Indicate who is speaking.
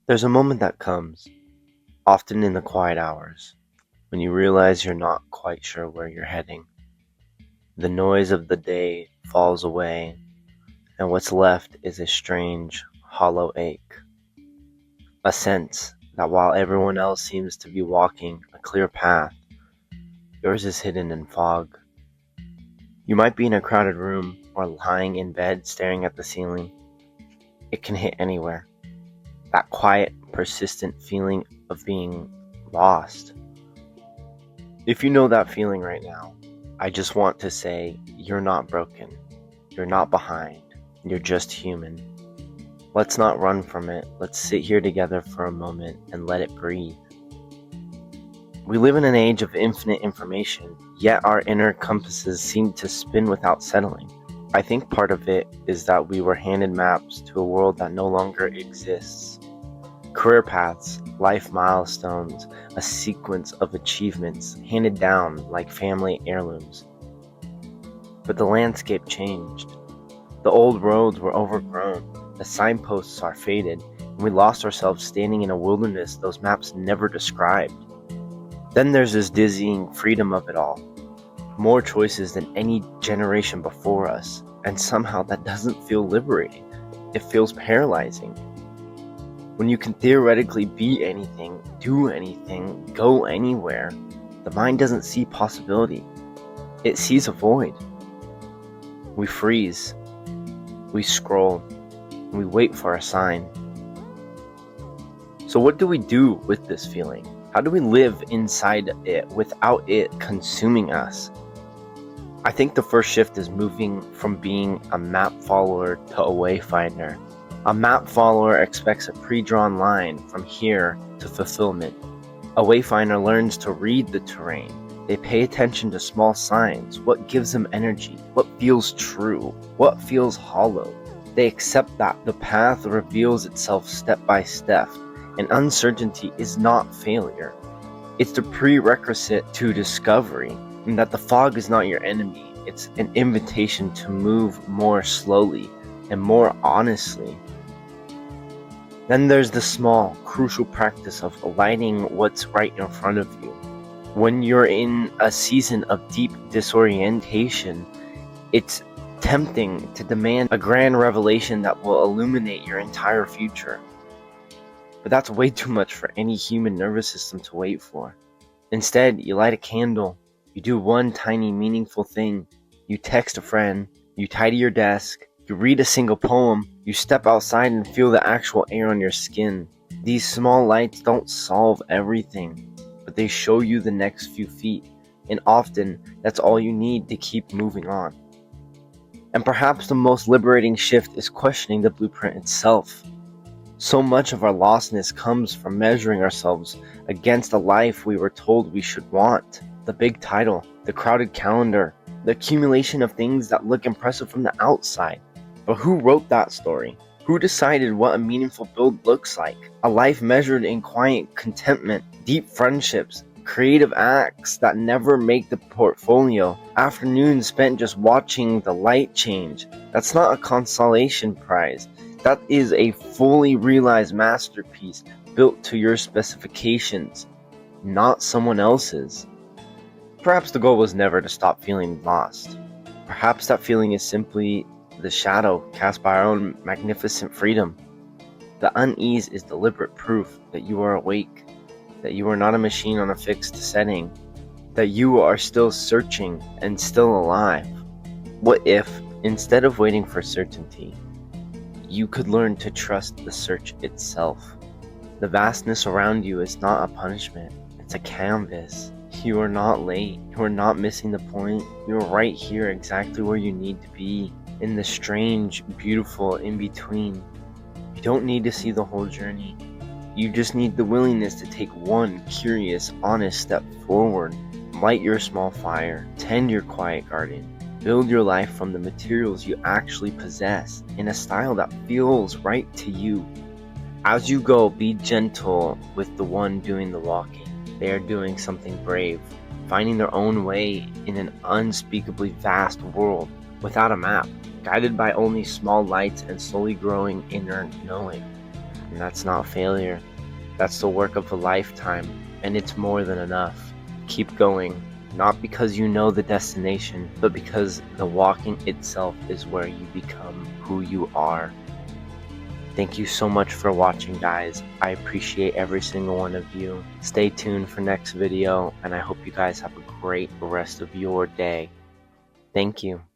Speaker 1: There's a moment that comes, often in the quiet hours, when you realize you're not quite sure where you're heading. The noise of the day falls away, and what's left is a strange, hollow ache. A sense that while everyone else seems to be walking a clear path, yours is hidden in fog. You might be in a crowded room or lying in bed staring at the ceiling. It can hit anywhere. That quiet, persistent feeling of being lost. If you know that feeling right now, I just want to say you're not broken. You're not behind. You're just human. Let's not run from it. Let's sit here together for a moment and let it breathe. We live in an age of infinite information, yet our inner compasses seem to spin without settling. I think part of it is that we were handed maps to a world that no longer exists. Career paths, life milestones, a sequence of achievements handed down like family heirlooms. But the landscape changed. The old roads were overgrown, the signposts are faded, and we lost ourselves standing in a wilderness those maps never described. Then there's this dizzying freedom of it all. More choices than any generation before us, and somehow that doesn't feel liberating. It feels paralyzing. When you can theoretically be anything, do anything, go anywhere, the mind doesn't see possibility. It sees a void. We freeze. We scroll. We wait for a sign. So what do we do with this feeling? How do we live inside it without it consuming us? I think the first shift is moving from being a map follower to a wayfinder. A map follower expects a pre-drawn line from here to fulfillment. A wayfinder learns to read the terrain. They pay attention to small signs, what gives them energy, what feels true, what feels hollow. They accept that the path reveals itself step by step, and uncertainty is not failure. It's the prerequisite to discovery, and that the fog is not your enemy. It's an invitation to move more slowly and more honestly. Then there's the small, crucial practice of alighting what's right in front of you. When you're in a season of deep disorientation, it's tempting to demand a grand revelation that will illuminate your entire future. But that's way too much for any human nervous system to wait for. Instead, you light a candle, you do one tiny meaningful thing, you text a friend, you tidy your desk, you read a single poem, you step outside and feel the actual air on your skin. These small lights don't solve everything, but they show you the next few feet, and often that's all you need to keep moving on. And perhaps the most liberating shift is questioning the blueprint itself. So much of our lostness comes from measuring ourselves against a life we were told we should want. The big title, the crowded calendar, the accumulation of things that look impressive from the outside. But who wrote that story? Who decided what a meaningful build looks like? A life measured in quiet contentment, deep friendships, creative acts that never make the portfolio, afternoons spent just watching the light change. That's not a consolation prize. That is a fully realized masterpiece built to your specifications, not someone else's. Perhaps the goal was never to stop feeling lost. Perhaps that feeling is simply the shadow cast by our own magnificent freedom. The unease is deliberate proof that you are awake, that you are not a machine on a fixed setting, that you are still searching and still alive. What if, instead of waiting for certainty, you could learn to trust the search itself? The vastness around you is not a punishment, it's a canvas. You are not late, you are not missing the point, you are right here exactly where you need to be, in the strange, beautiful in-between. You don't need to see the whole journey, you just need the willingness to take one curious, honest step forward. Light your small fire, tend your quiet garden, build your life from the materials you actually possess in a style that feels right to you. As you go, be gentle with the one doing the walking. They are doing something brave, finding their own way in an unspeakably vast world without a map, guided by only small lights and slowly growing inner knowing. And that's not failure. That's the work of a lifetime, and it's more than enough. Keep going, not because you know the destination, but because the walking itself is where you become who you are. Thank you so much for watching, guys. I appreciate every single one of you. Stay tuned for next video, and I hope you guys have a great rest of your day. Thank you.